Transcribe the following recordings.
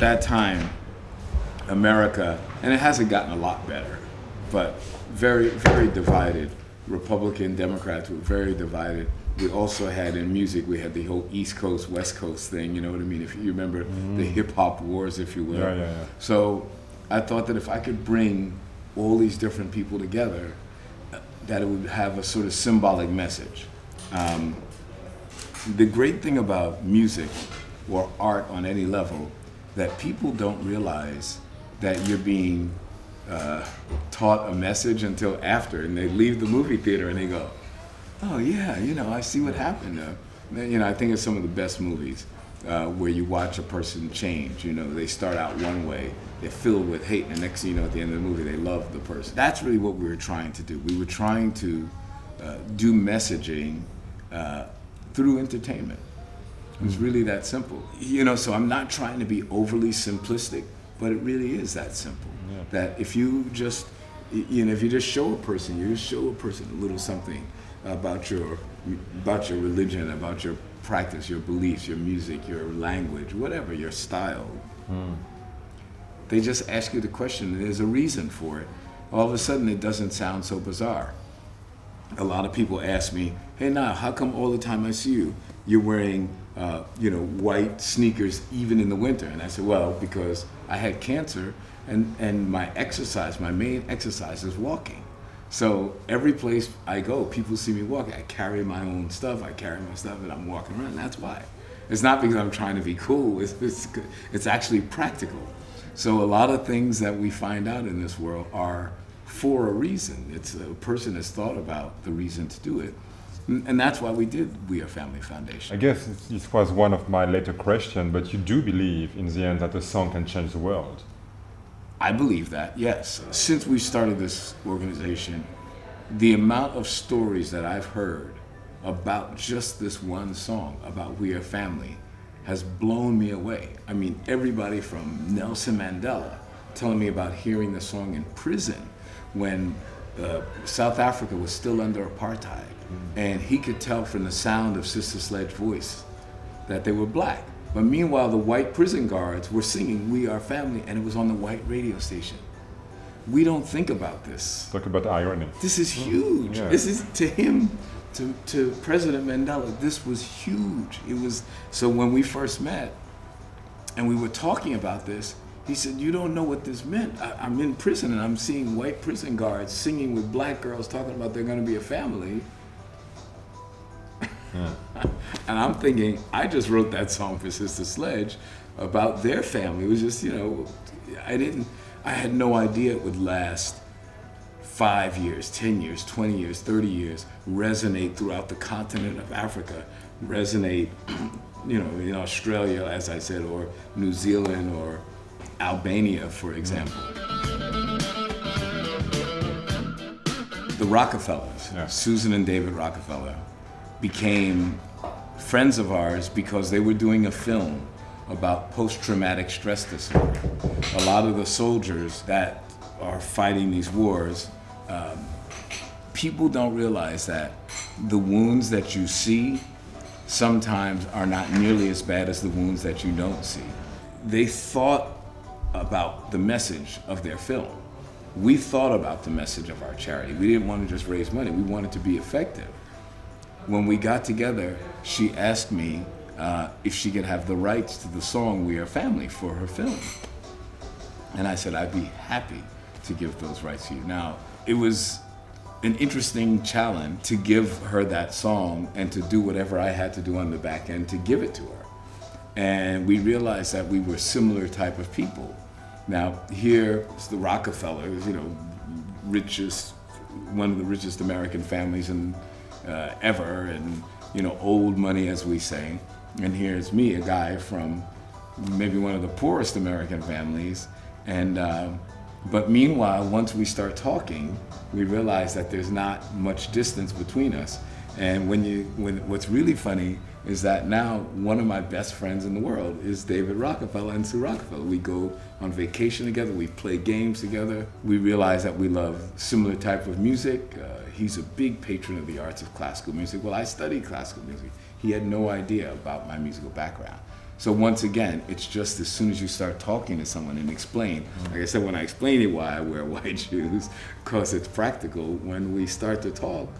that time, America, and it hasn't gotten a lot better, but very, very divided. Republican, Democrats were very divided. We also had in music, we had the whole East Coast, West Coast thing, you know what I mean? If you remember the hip hop wars, if you will. Yeah. So I thought that if I could bring all these different people together, that it would have a sort of symbolic message. The great thing about music or art on any level, that people don't realize that you're being taught a message until after, and they leave the movie theater and they go, oh yeah, you know, I see what happened. You know, I think it's some of the best movies where you watch a person change. You know, they start out one way, they're filled with hate, and the next thing you know, at the end of the movie, they love the person. That's really what we were trying to do. We were trying to do messaging through entertainment. It's really that simple. You know, so I'm not trying to be overly simplistic, but it really is that simple. Yeah. That if you just, you know, if you just show a person, you just show a person a little something about your religion, about your practice, your beliefs, your music, your language, whatever, your style. They just ask you the question, and there's a reason for it. All of a sudden, it doesn't sound so bizarre. A lot of people ask me, hey, Nile, how come all the time I see you, you're wearing you know, white sneakers even in the winter? And I said, well, because I had cancer, and my exercise, my main exercise is walking. So every place I go, people see me walking. I carry my own stuff, I carry my stuff, and I'm walking around. That's why. It's not because I'm trying to be cool, it's actually practical. So a lot of things that we find out in this world are for a reason. It's a person has thought about the reason to do it. And that's why we did We Are Family Foundation. I guess this was one of my later questions, but you do believe in the end that a song can change the world? I believe that, yes. Since we started this organization, the amount of stories that I've heard about just this one song, about We Are Family, has blown me away. I mean, everybody from Nelson Mandela telling me about hearing the song in prison when South Africa was still under apartheid. And he could tell from the sound of Sister Sledge's voice that they were black. But meanwhile, the white prison guards were singing We Are Family, and it was on the white radio station. We don't think about this. Talk about irony. This is huge. Yeah. This is, to him, to President Mandela, this was huge. It was, so when we first met and we were talking about this, he said, you don't know what this meant. I'm in prison and I'm seeing white prison guards singing with black girls talking about they're gonna be a family. Yeah. And I'm thinking, I just wrote that song for Sister Sledge about their family. It was just, you know, I had no idea it would last 5 years, 10 years, 20 years, 30 years, resonate throughout the continent of Africa, resonate, you know, in Australia, as I said, or New Zealand, or Albania, for example. The Rockefellers, Susan and David Rockefeller, became friends of ours because they were doing a film about post-traumatic stress disorder. A lot of the soldiers that are fighting these wars, people don't realize that the wounds that you see sometimes are not nearly as bad as the wounds that you don't see. They thought about the message of their film. We thought about the message of our charity. We didn't want to just raise money, we wanted to be effective. When we got together, she asked me if she could have the rights to the song We Are Family for her film. And I said, I'd be happy to give those rights to you. Now, it was an interesting challenge to give her that song and to do whatever I had to do on the back end to give it to her. And we realized that we were similar type of people. Now, here's the Rockefellers, you know, one of the richest American families ever, and, you know, old money, as we say. And here's me, a guy from maybe one of the poorest American families. And but meanwhile, once we start talking, we realize that there's not much distance between us. And what's really funny is that now one of my best friends in the world is David Rockefeller and Sue Rockefeller. We go on vacation together, we play games together. We realize that we love similar type of music. He's a big patron of the arts of classical music. Well, I studied classical music. He had no idea about my musical background. So once again, it's just as soon as you start talking to someone and explain, like I said, when I explain it why I wear white shoes, because it's practical, when we start to talk,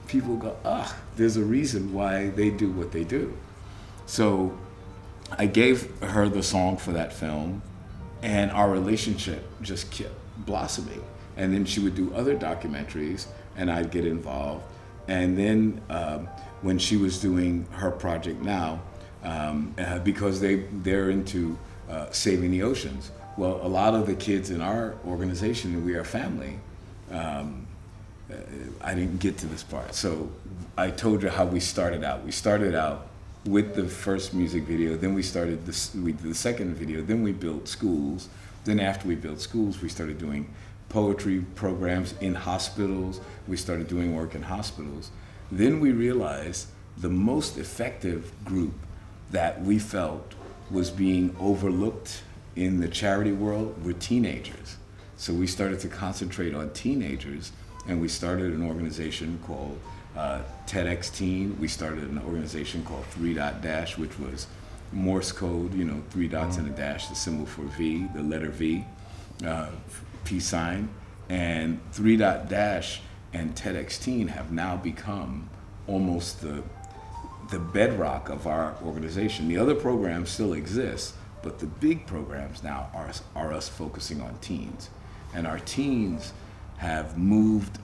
people go, ah, there's a reason why they do what they do. So I gave her the song for that film, and our relationship just kept blossoming. And then she would do other documentaries, and I'd get involved. And then when she was doing her project now, because they're into saving the oceans. Well, a lot of the kids in our organization, We Are Family, I didn't get to this part. So I told you how we started out. We started out with the first music video, then we did the second video, then we built schools. Then after we built schools, we started doing poetry programs in hospitals. We started doing work in hospitals. Then we realized the most effective group that we felt was being overlooked in the charity world were teenagers. So we started to concentrate on teenagers, and we started an organization called TEDx Teen. We started an organization called 3.Dash, which was Morse code, 3 dots and a dash, the symbol for V, the letter V, peace sign. And 3.Dash and TEDx Teen have now become almost the bedrock of our organization. The other programs still exist, but the big programs now are us focusing on teens. And our teens have moved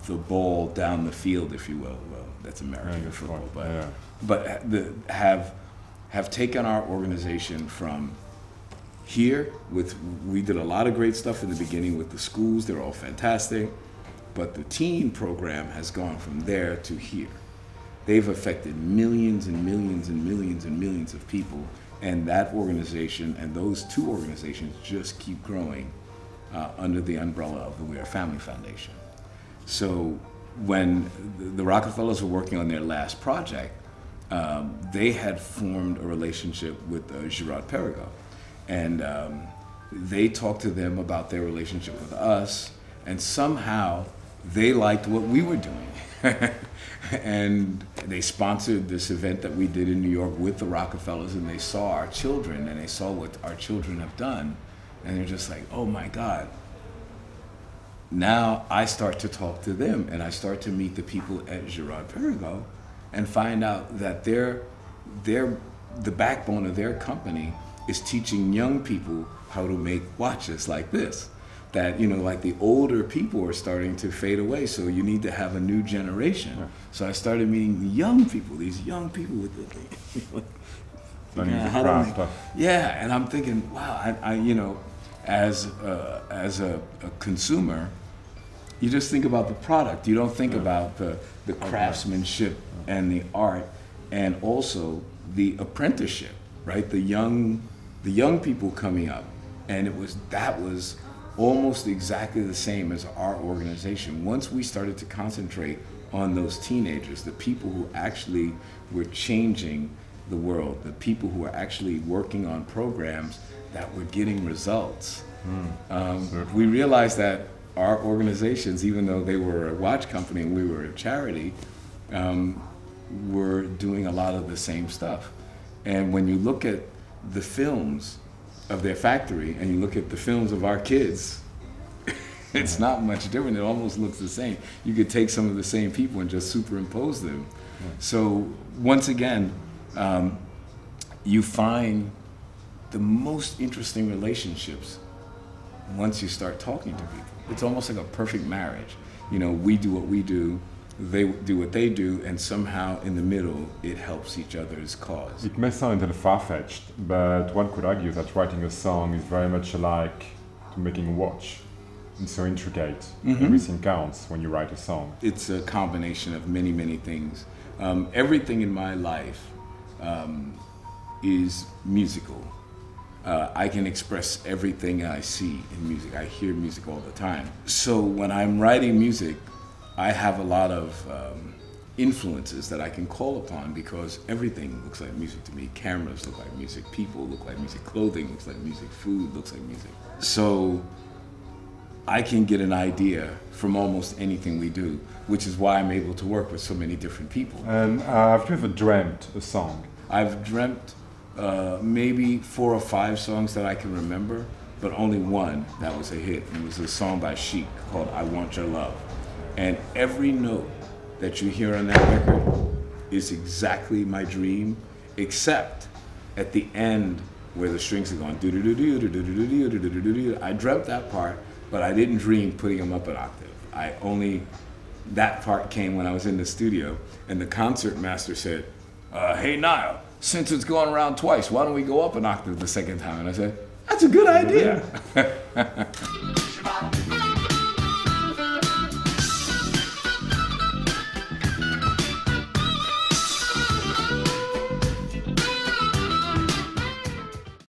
the ball down the field, if you will. Well, that's American football, but have taken our organization from here we did a lot of great stuff in the beginning with the schools. They're all fantastic, but the teen program has gone from there to here. They've affected millions and millions and millions and millions of people, and that organization and those two organizations just keep growing under the umbrella of the We Are Family Foundation. So when the Rockefellers were working on their last project, they had formed a relationship with Gerard Perregaux, and they talked to them about their relationship with us, and somehow they liked what we were doing. And they sponsored this event that we did in New York with the Rockefellers, and they saw our children, and they saw what our children have done, and they're just like, oh my God. Now I start to talk to them, and I start to meet the people at Gerard Perregaux and find out that the backbone of their company is teaching young people how to make watches like this. That, like the older people are starting to fade away, so you need to have a new generation. Yeah. So I started meeting the young people, these young people with yeah, and I'm thinking, wow, I as a consumer, you just think about the product. You don't think about the craftsmanship and the art, and also the apprenticeship, right? The young people coming up, and that was almost exactly the same as our organization. Once we started to concentrate on those teenagers, the people who actually were changing the world, the people who were actually working on programs that were getting results, we realized that our organizations, even though they were a watch company and we were a charity, were doing a lot of the same stuff. And when you look at the films of their factory and you look at the films of our kids, it's not much different. It almost looks the same. You could take some of the same people and just superimpose them. So once again, you find the most interesting relationships once you start talking to people. It's almost like a perfect marriage. We do what we do, they do what they do, and somehow in the middle it helps each other's cause. It may sound a little far-fetched, but one could argue that writing a song is very much alike to making a watch. It's so intricate. Mm-hmm. Everything counts when you write a song. It's a combination of many, many things. Everything in my life is musical. I can express everything I see in music. I hear music all the time. So when I'm writing music, I have a lot of influences that I can call upon, because everything looks like music to me. Cameras look like music, people look like music, clothing looks like music, food looks like music. So I can get an idea from almost anything we do, which is why I'm able to work with so many different people. And have you ever dreamt a song? I've dreamt maybe 4 or 5 songs that I can remember, but only one that was a hit. It was a song by Chic called I Want Your Love. And every note that you hear on that record is exactly my dream, except at the end where the strings are going do-do-do-do, do-do-do-do, do-do-do-do. I dreamt that part, but I didn't dream putting them up an octave. That part came when I was in the studio, and the concert master said, hey Nile, since it's going around twice, why don't we go up an octave the second time? And I said, that's a good idea.